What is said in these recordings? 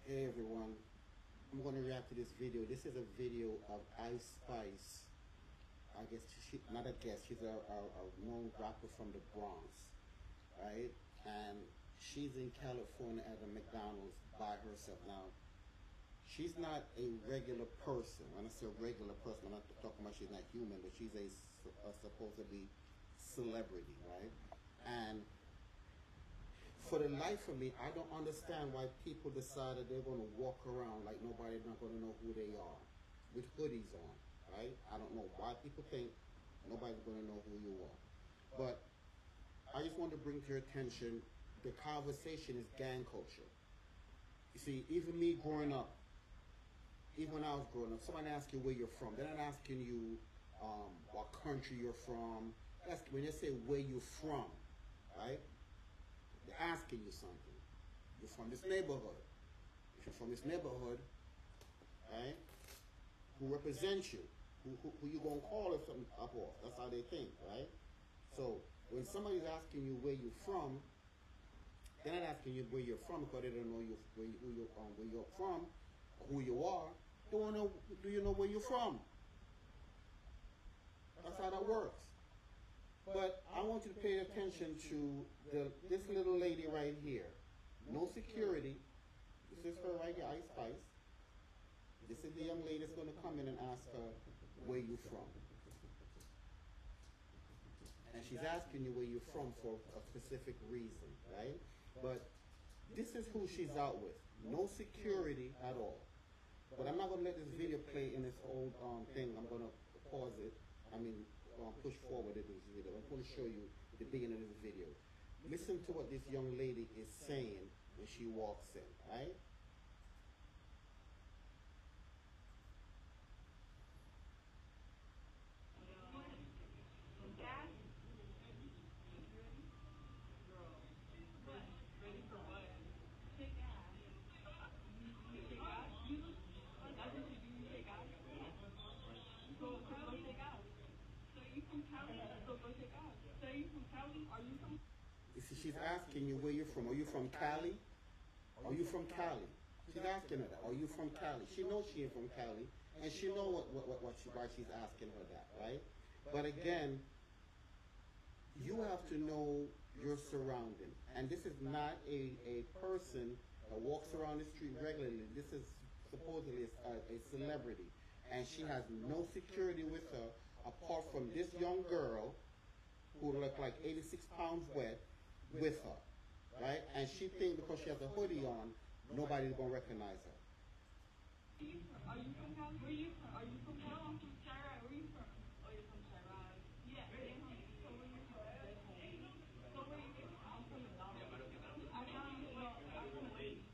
Hey everyone, I'm going to react to this video. This is a video of Ice Spice. I guess not a guess, she's a known rapper from the Bronx, right? And she's in California at a McDonald's by herself. Now, she's not a regular person. When I say regular person, I'm not talking about she's not human, but she's a supposedly celebrity, right? And for the life of me, I don't understand why people decided they're going to walk around like nobody's not going to know who they are, with hoodies on, right? I don't know why people think nobody's going to know who you are. But I just want to bring to your attention, the conversation is gang culture. You see, even me growing up, even when I was growing up, somebody asks you where you're from. They're not asking you what country you're from. When they say where you're from, right? They're asking you something. You're from this neighborhood. If you're from this neighborhood, right, who represents you? Who you gonna call if something up off? That's how they think, right? So when somebody's asking you where you're from, they're not asking you where you're from because they don't know where you're from, or who you are. They want to know, do you know where you're from? That's how that works. But I want you to pay attention to this little lady right here. No security. This is her right here, Ice Spice. This is the young lady that's going to come in and ask her where you from. And she's asking you where you're from for a specific reason, right? But this is who she's out with. No security at all. But I'm not going to let this video play in its old thing. I'm going to pause it. Push forward in this video. I'm going to show you the beginning of this video. Listen to what this young lady is saying when she walks in, right? Ready for what? Take gas. You take gas? That's what you do, you take gas? So go take gas. So you from Cali? So go take gas. So you from Cali? Are you from? You see, she's asking you where you're from. Are you from Cali? Are you from Cali? She's asking her that. Are you from Cali? She knows she ain't from Cali, and she knows why she's asking her that, right? But again, you have to know your surrounding. And this is not a person that walks around the street regularly. This is supposedly a celebrity. And she has no security with her apart from this young girl who look like 86 pounds wet with her. Right? And she thinks because she has a hoodie on, nobody's going to recognize her. Are you from Cali? Where are you from? Are you from Cali? I'm from Chirag. Where are you from? Oh, you're from Chirag. Yeah. So where are you from? So where are you from? I'm from McDonald's. I'm from Wait.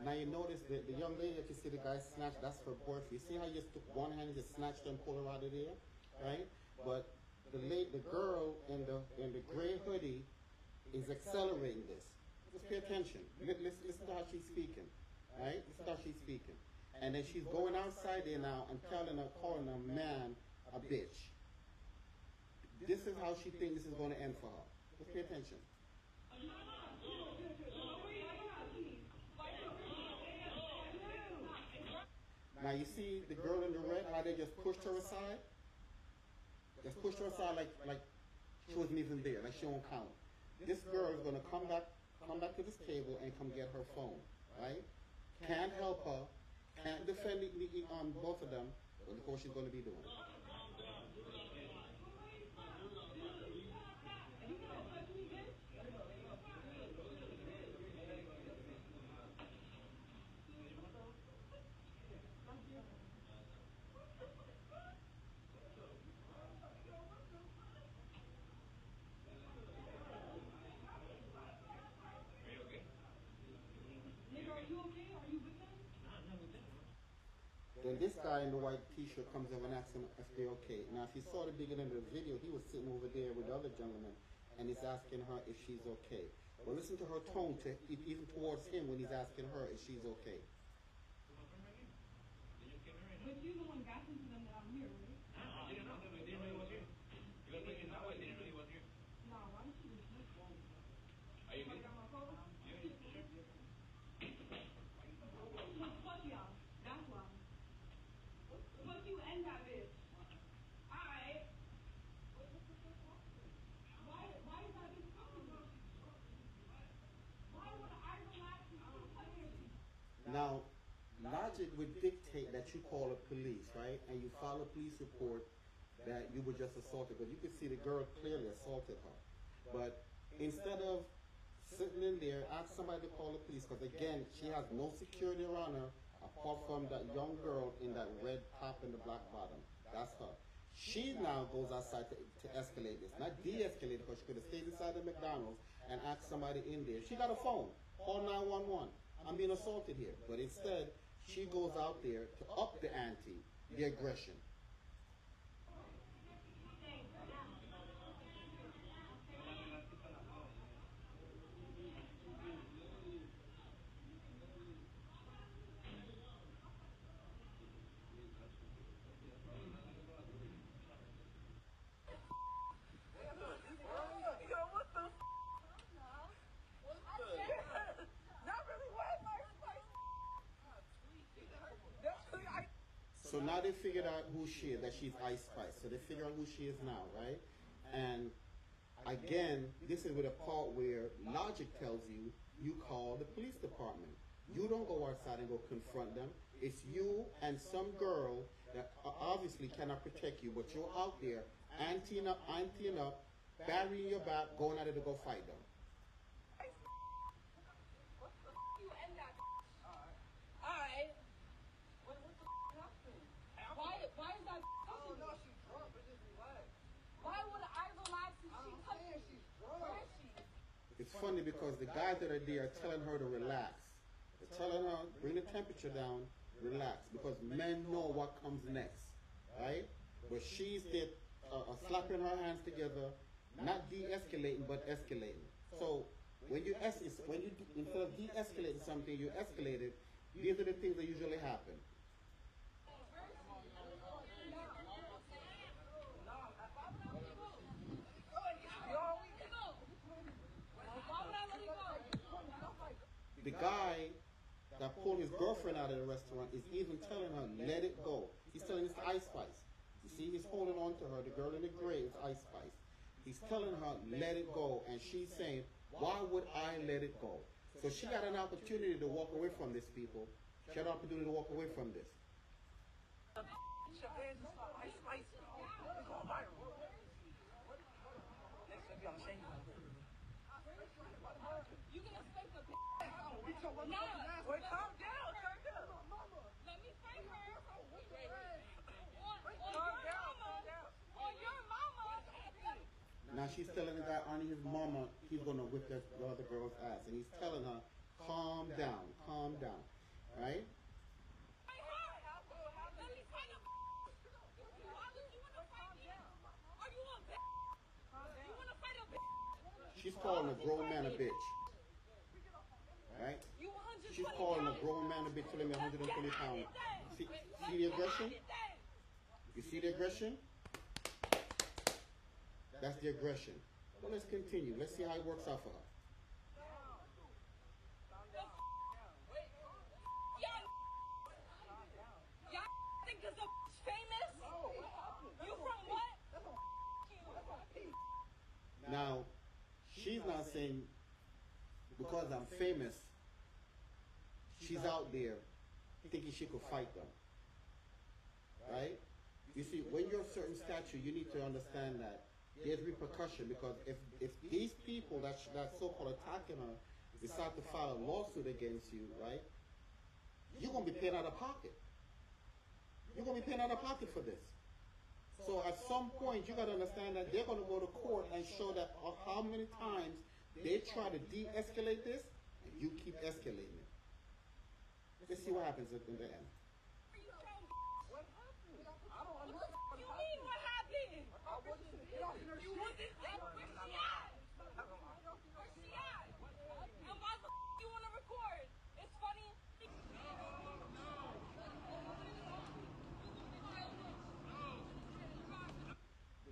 Now you notice that the young lady that you see the guy snatched, that's her boyfriend. You see how you just took one hand and just snatched her and pulled her out of there, right? But the girl in the gray hoodie is accelerating this. Just pay attention. Listen to how she's speaking, right? Listen to how she's speaking. And then she's going outside there now and calling a man a bitch. This is how she thinks this is going to end for her. Just pay attention. Now you see the girl in the red, how they just pushed her aside? Just pushed her aside like she wasn't even there, like she don't count. This girl is going to come back to this table and come get her phone, right? Can't help her, can't defend both of them, but look what she's going to be doing. Are you okay? Are you with them? Then this guy in the white t-shirt comes over and asks him if they're okay. Now, if you saw the beginning of the video, he was sitting over there with the other gentleman, and he's asking her if she's okay. But listen to her tone, even towards him, when he's asking her if she's okay. But you the one Fuck y'all. That's why. Fuck you and that bitch. Alright. Why is that bitch talking about you? Why would I relax and touch you? Now, logic would dictate that you call the police, right? And you file a police report that you were just assaulted. But you could see the girl clearly assaulted her. But instead of sitting in there, ask somebody to call the police. Because again, she has no security around her apart from that young girl in that red top and the black bottom. That's her. She now goes outside to escalate this. Not de-escalate it, because she could have stayed inside the McDonald's and asked somebody in there. She got a phone. Call 911. I'm being assaulted here. But instead, she goes out there to up the ante, the aggression. So now they figured out who she is, that she's Ice Spice. So they figure out who she is now, right? And again, this is where the part where logic tells you, you call the police department. You don't go outside and go confront them. It's you and some girl that obviously cannot protect you, but you're out there anteing up, burying your back, going at it to go fight them. It's funny because the guys that are there are telling her to relax. They're telling her, bring the temperature down, relax. Because men know what comes next, right? But she's there slapping her hands together, not de-escalating, but escalating. So when you instead of de-escalating something, you escalate it. These are the things that usually happen. The guy that pulled his girlfriend out of the restaurant is even telling her, let it go. He's telling this to Ice Spice. You see, he's holding on to her. The girl in the gray is Ice Spice. He's telling her, let it go. And she's saying, why would I let it go? So she had an opportunity to walk away from this, people. She had an opportunity to walk away from this. Now she's telling the guy on his mama he's gonna whip the other girl's ass, and he's telling her, calm down, right? She's calling a grown man a bitch, right? She's calling a grown man a bitch, telling me 120 pounds. See the aggression? You see the aggression? That's the aggression. Well, let's continue. Let's see how it works out for her. Now, she's not saying because I'm famous, she's out there thinking she could fight them. Right? You see, when you're of a certain stature, you need to understand that there's repercussion, because if these people that so-called attacking her decide to file a lawsuit against you, right, you're going to be paying out of pocket. You're going to be paying out of pocket for this. So at some point, you got to understand that they're going to go to court and show that how many times they try to de-escalate this, and you keep escalating it. Let's see what happens in the end.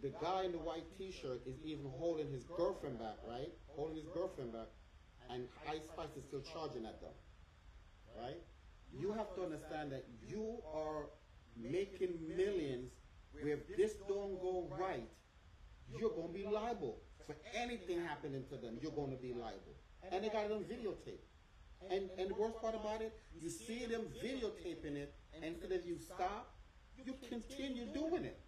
The guy in the white t-shirt is even holding his girlfriend back, right? Holding his girlfriend back. and Ice Spice is still charging at them, right? You have to understand that you are making millions where if this don't go right, you're going to be liable. For anything happening to them, you're going to be liable. And they got it on videotape. And the worst part about it, you see them videotaping it, and instead of you stop, you continue doing it.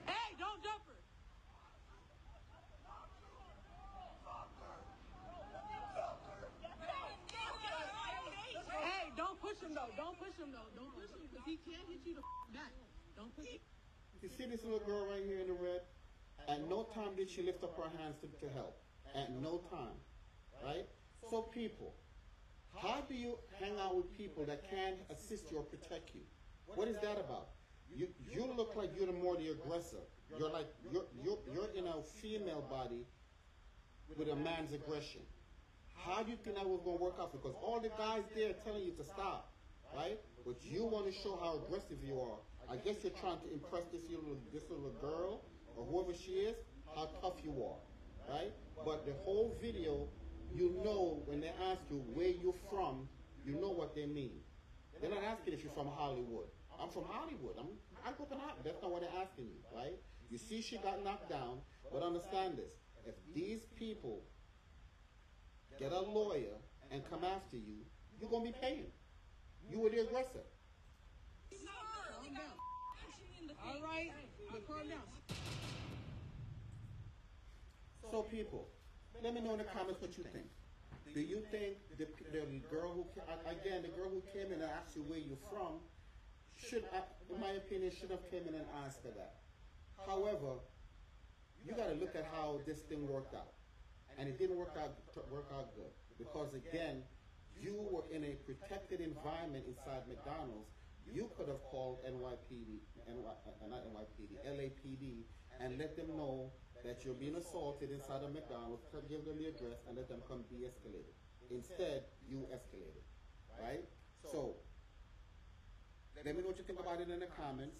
Hey, don't jump her. Hey, don't push him though. Don't push him though. Don't push him because he can't hit you the back. Don't push him. You see this little girl right here in the red? At no time did she lift up her hands to help. At no time. Right? So people, how do you hang out with people that can't assist you or protect you? What is that about? You look like you're the aggressor. You're like you're in a female body with a man's aggression. How do you think that was going to work out? Because all the guys there are telling you to stop, right? But you want to show how aggressive you are. I guess you're trying to impress this little girl or whoever she is, how tough you are, right? But the whole video, you know, when they ask you where you're from, you know what they mean. They're not asking if you're from Hollywood. I'm from Hollywood. I grew up in Hollywood. That's not what they're asking you, right? You see she got knocked down, but understand this. If these people get a lawyer and come after you, you're going to be paying. You were the aggressor. Calm down. All right, but calm down. So people, let me know in the comments what you think. Do you think the girl who, again, the girl who came in and asked you where you're from, should, in my opinion, should have came in and asked her that. However, you got to look at how this thing worked out. And it didn't work out good. Because again, you were in a protected environment inside McDonald's. You could have called NYPD, not NYPD, LAPD, and let them know that you're being assaulted inside of McDonald's, to give them the address and let them come de-escalate it. Instead, you escalated, right? So, let me know what you think about it in the comments.